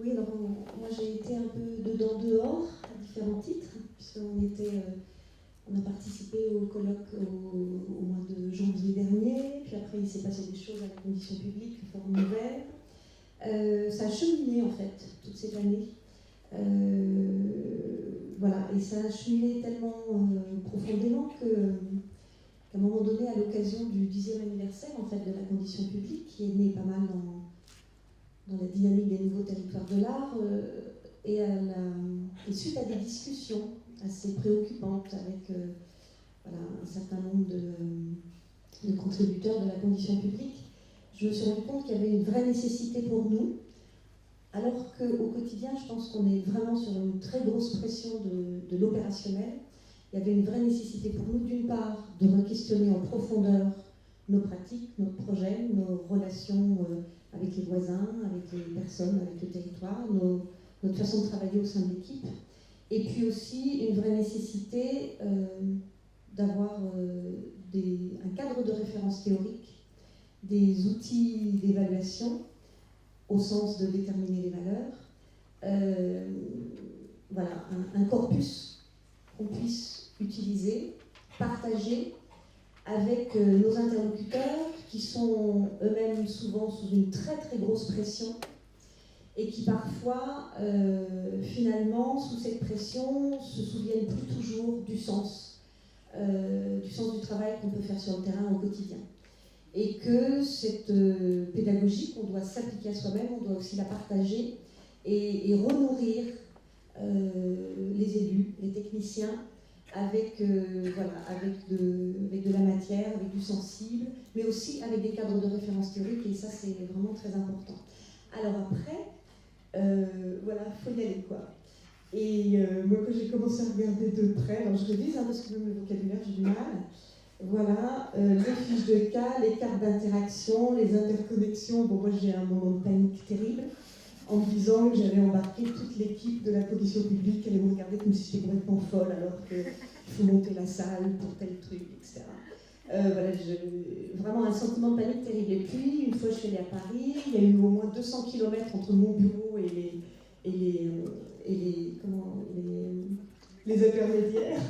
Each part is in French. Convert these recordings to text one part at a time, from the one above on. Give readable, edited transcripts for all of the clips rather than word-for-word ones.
Oui, alors moi j'ai été un peu dedans dehors à différents titres, on a participé au colloque au mois de janvier dernier, puis après il s'est passé des choses à la condition publique, le forum ouvert. Ça a cheminé en fait toute cette année. Voilà, et ça a cheminé tellement profondément qu'à un moment donné, à l'occasion du 10e anniversaire en fait, de la condition publique, qui est né pas mal dans la dynamique des nouveaux territoires de l'art, et suite à des discussions assez préoccupantes avec voilà, un certain nombre de contributeurs de la condition publique, je me suis rendu compte qu'il y avait une vraie nécessité pour nous, alors qu'au quotidien, je pense qu'on est vraiment sur une très grosse pression de l'opérationnel. Il y avait une vraie nécessité pour nous, d'une part, de re-questionner en profondeur nos pratiques, nos projets, nos relations avec les voisins, avec les personnes, avec le territoire, notre façon de travailler au sein de l'équipe. Et puis aussi une vraie nécessité d'avoir un cadre de référence théorique, des outils d'évaluation au sens de déterminer les valeurs, voilà, un corpus qu'on puisse utiliser, partager avec nos interlocuteurs qui sont eux-mêmes souvent sous une très très grosse pression et qui parfois, finalement, sous cette pression, se souviennent plus toujours du sens du travail qu'on peut faire sur le terrain au quotidien. Et que cette pédagogie qu'on doit s'appliquer à soi-même, on doit aussi la partager et renourrir les élus, les techniciens, avec de la matière, avec du sensible, mais aussi avec des cadres de référence théorique, et ça c'est vraiment très important. Alors après, voilà, il faut y aller quoi. Et moi quand j'ai commencé à regarder de près, alors je révise parce que même le vocabulaire j'ai du mal, voilà, les fiches de cas, les cartes d'interaction, les interconnexions. Bon, moi j'ai un moment de panique terrible en me disant que j'allais embarquer toute l'équipe de la condition publique, elle allait me regarder comme si j'étais complètement folle alors qu'il faut monter la salle pour tel truc, etc. Voilà, vraiment un sentiment de panique terrible. Et puis, une fois je suis allée à Paris, il y a eu au moins 200 km entre mon bureau et les intermédiaires.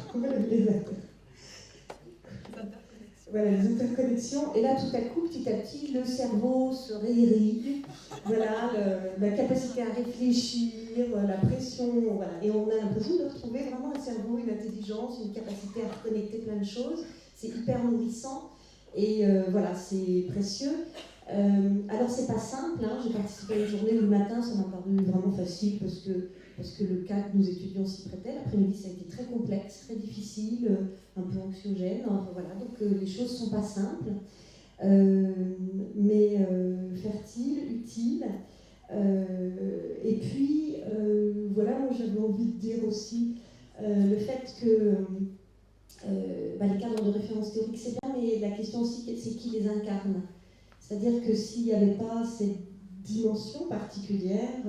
Voilà, les interconnexions. Et là, tout à coup, petit à petit, le cerveau se réirrigue. Voilà, la capacité à réfléchir, la pression. Voilà. Et on a l'impression de retrouver vraiment un cerveau, une intelligence, une capacité à reconnecter plein de choses. C'est hyper nourrissant. Et voilà, c'est précieux. Alors, c'est pas simple. Hein. J'ai participé à une journée le matin, ça m'a paru vraiment facile parce que le cas que nous étudions s'y prêtait. L'après-midi, ça a été très complexe, très difficile, un peu anxiogène. Enfin, voilà, donc les choses ne sont pas simples, mais fertiles, utiles. Et puis, voilà, moi j'avais envie de dire aussi le fait que les cadres de référence théorique, c'est bien, mais la question aussi, c'est qui les incarne. C'est-à-dire que s'il n'y avait pas cette dimension particulière,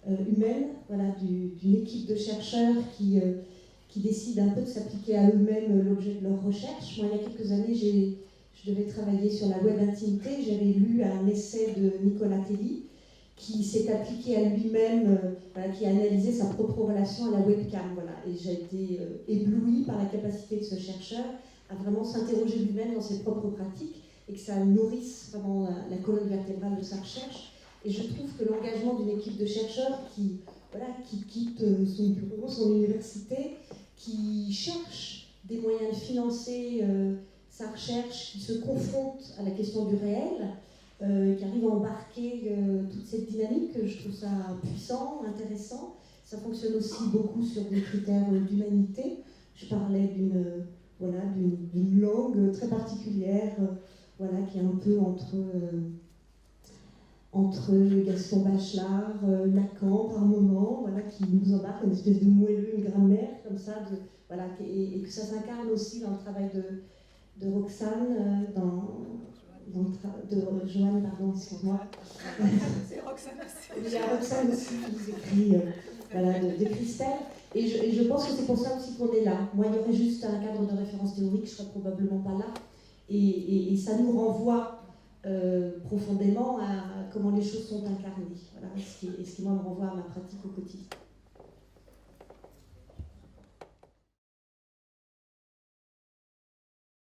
humaine, voilà, d'une équipe de chercheurs qui décident un peu de s'appliquer à eux-mêmes l'objet de leur recherche. Moi, il y a quelques années, je devais travailler sur la web intimité. J'avais lu un essai de Nicolas Telly qui s'est appliqué à lui-même, voilà, qui a analysé sa propre relation à la webcam. Voilà. Et j'ai été éblouie par la capacité de ce chercheur à vraiment s'interroger lui-même dans ses propres pratiques et que ça nourrisse vraiment la colonne vertébrale de sa recherche. Et je trouve que l'engagement d'une équipe de chercheurs qui quitte son bureau, son université, qui cherche des moyens de financer sa recherche, qui se confronte à la question du réel, qui arrive à embarquer toute cette dynamique, je trouve ça puissant, intéressant. Ça fonctionne aussi beaucoup sur des critères d'humanité. Je parlais d'une langue très particulière, voilà, qui est un peu entre Gaston Bachelard, Lacan par moment, voilà, qui nous embarque une espèce de moelleux, une grammaire comme ça, voilà, et que ça s'incarne aussi dans le travail de Roxane, de Joanne, pardon, excuse-moi. C'est Roxane aussi. Il y a Roxane aussi qui nous écrit voilà, de Christelle, et je pense que c'est pour ça aussi qu'on est là. Moi, il y aurait juste un cadre de référence théorique, je serais probablement pas là, et ça nous renvoie profondément à comment les choses sont incarnées. Voilà, et ce qui moi me renvoie à ma pratique au quotidien.